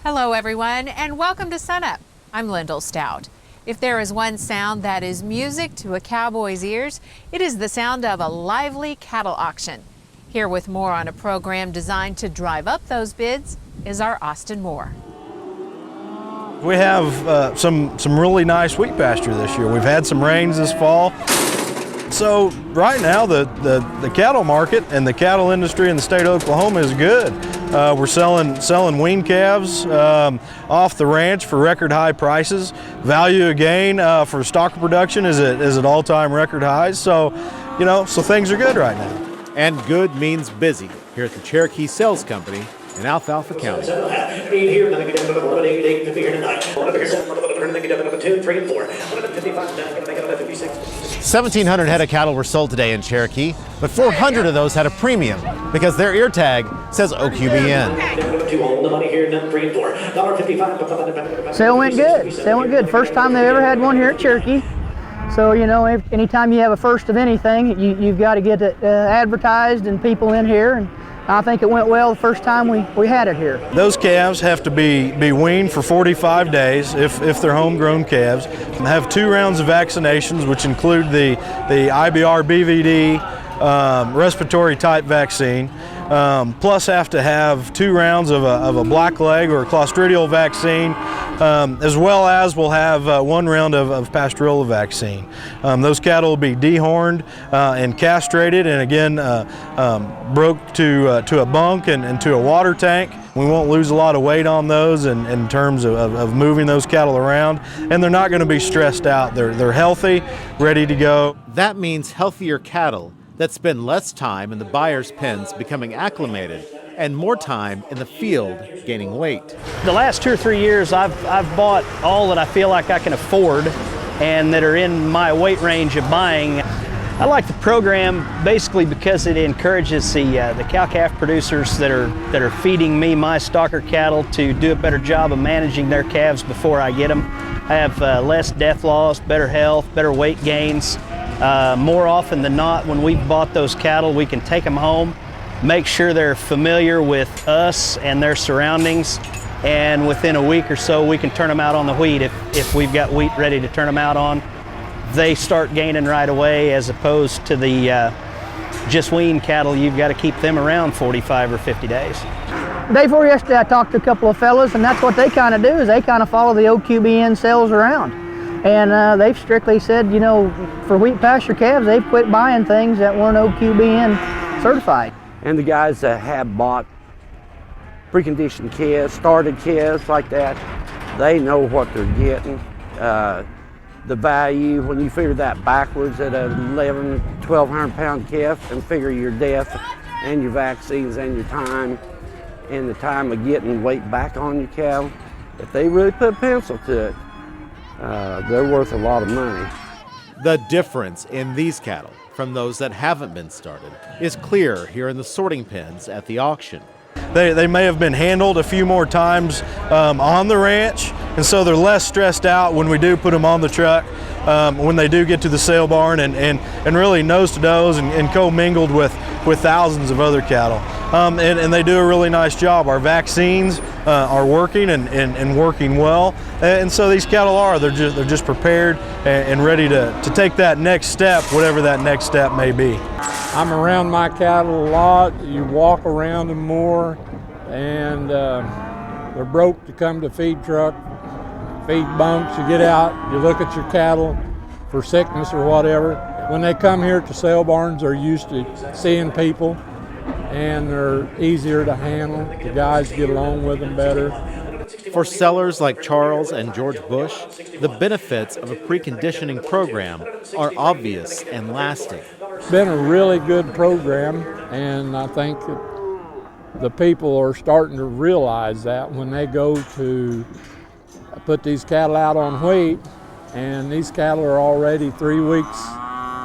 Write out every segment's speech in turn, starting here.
Hello everyone, and welcome to SUNUP. I'm Lyndall STOUT. If there is one sound that is music to a cowboy's ears, it is the sound of a lively cattle auction. Here with more on a program designed to drive up those bids is our Austin Moore. We have some really nice wheat pasture this year. We've had some rains this fall. So right now the cattle market and the cattle industry in the state of Oklahoma is good. We're selling wean calves off the ranch for record high prices. Value again for stocker production is at all-time record highs. So, so things are good right now. And good means busy here at the Cherokee Sales Company in Alfalfa County. 1,700 head of cattle were sold today in Cherokee, but 400 of those had a premium because their ear tag says OQBN. Sale went good. Sale went good. First time they ever had one here at Cherokee. So, anytime you have a first of anything, you've got to get it advertised and people in here. And I think it went well the first time we had it here. Those calves have to be weaned for 45 days if they're homegrown calves, and have 2 rounds of vaccinations, which include the IBR BVD respiratory type vaccine, plus have to have 2 rounds of a black leg or a clostridial vaccine, as well as we'll have 1 round of pasteurella vaccine. Those cattle will be dehorned and castrated, and again broke to a bunk and to a water tank. We won't lose a lot of weight on those in terms of moving those cattle around, and they're not going to be stressed out. They're healthy, ready to go. That means healthier cattle that spend less time in the buyer's pens becoming acclimated and more time in the field gaining weight. The last 2 or 3 years, I've bought all that I feel like I can afford and that are in my weight range of buying. I like the program basically because it encourages the cow-calf producers that are feeding me my stocker cattle to do a better job of managing their calves before I get them. I have less death loss, better health, better weight gains. More often than not, when we've bought those cattle, we can take them home, make sure they're familiar with us and their surroundings, and within a week or so we can turn them out on the wheat if we've got wheat ready to turn them out on. They start gaining right away, as opposed to the just weaned cattle. You've got to keep them around 45 or 50 days. Day before yesterday I talked to a couple of fellas, and that's what they kind of do, is they kind of follow the OQBN sales around. And they've strictly said, for wheat pasture calves, they've quit buying things that weren't OQBN certified. And the guys that have bought preconditioned calves, started calves like that, they know what they're getting. The value, when you figure that backwards at an 1,200 pound calf and figure your death and your vaccines and your time and the time of getting weight back on your cattle, if they really put pencil to it, they're worth a lot of money. The difference in these cattle from those that haven't been started is clear here in the sorting pens at the auction. They may have been handled a few more times on the ranch, and so they're less stressed out when we do put them on the truck, when they do get to the sale barn and really nose to nose and co-mingled with thousands of other cattle. And they do a really nice job. Our vaccines are working and working well, and so these cattle they're just prepared and ready to take that next step, whatever that next step may be. I'm around my cattle a lot. You walk around them more, and they're broke to come to feed truck, feed bunks. You get out, you look at your cattle for sickness or whatever. When they come here to sale barns, they're used to seeing people, and they're easier to handle. The guys get along with them better. For sellers like Charles and George Bush, the benefits of a preconditioning program are obvious and lasting. It's been a really good program, and I think the people are starting to realize that when they go to put these cattle out on wheat, and these cattle are already 3 weeks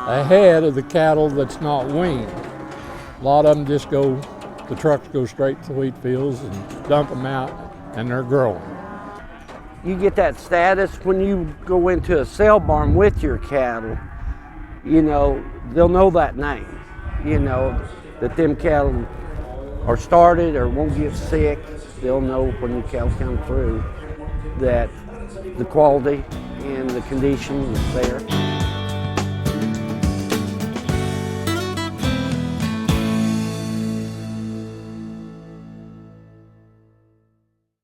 ahead of the cattle that's not weaned. A lot of them just the trucks go straight to the wheat fields and dump them out, and they're growing. You get that status when you go into a sale barn with your cattle, they'll know that name, that them cattle are started or won't get sick, they'll know when the cattle come through that the quality and the condition is there.